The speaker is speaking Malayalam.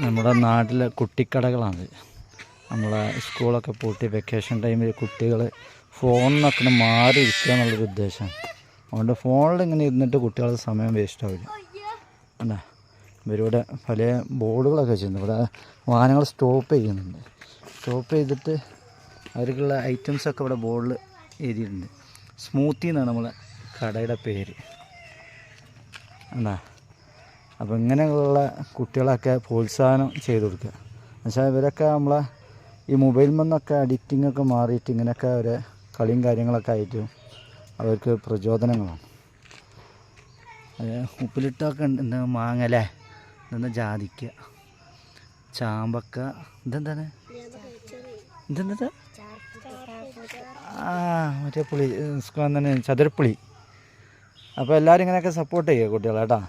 നമ്മുടെ നാട്ടിലെ കുട്ടിക്കടകളാണ്. നമ്മളെ സ്കൂളൊക്കെ പൂട്ടി വെക്കേഷൻ ടൈമിൽ കുട്ടികൾ ഫോണിനൊക്കെ മാറി ഇരിക്കുക എന്നുള്ളൊരു ഉദ്ദേശമാണ്. അതുകൊണ്ട് ഫോണിൽ ഇങ്ങനെ ഇരുന്നിട്ട് കുട്ടികളുടെ സമയം വേസ്റ്റ് ആവില്ല. അല്ല, ഇവരിവിടെ പല ബോർഡുകളൊക്കെ വെച്ചിട്ടുണ്ട്. ഇവിടെ വാഹനങ്ങൾ സ്റ്റോപ്പ് ചെയ്യുന്നുണ്ട്. സ്റ്റോപ്പ് ചെയ്തിട്ട് അവർക്കുള്ള ഐറ്റംസൊക്കെ ഇവിടെ ബോർഡിൽ എഴുതിയിട്ടുണ്ട്. സ്മൂത്തി എന്നാണ് നമ്മളെ കടയുടെ പേര്. എന്താ, അപ്പോൾ ഇങ്ങനെയുള്ള കുട്ടികളൊക്കെ പ്രോത്സാഹനം ചെയ്ത് കൊടുക്കുക. എന്നുവെച്ചാൽ ഇവരൊക്കെ നമ്മളെ ഈ മൊബൈൽ നിന്നൊക്കെ അഡിക്റ്റിങ്ങൊക്കെ മാറിയിട്ട് ഇങ്ങനെയൊക്കെ ഒരു കളിയും കാര്യങ്ങളൊക്കെ ആയിട്ട് അവർക്ക് പ്രചോദനങ്ങളാണ്. ഉപ്പിലിട്ടൊക്കെ ഉണ്ട്. എന്താ മാങ്ങ അല്ലേ, ഇതെന്താ ജാതിക്ക, ചാമ്പക്ക, ഇതെന്താണ് ഇതെന്താ മറ്റേ പുളി തന്നെ ചതുരപ്പുളി. അപ്പോൾ എല്ലാവരും ഇങ്ങനെയൊക്കെ സപ്പോർട്ട് ചെയ്യുക കുട്ടികളെ കേട്ടോ.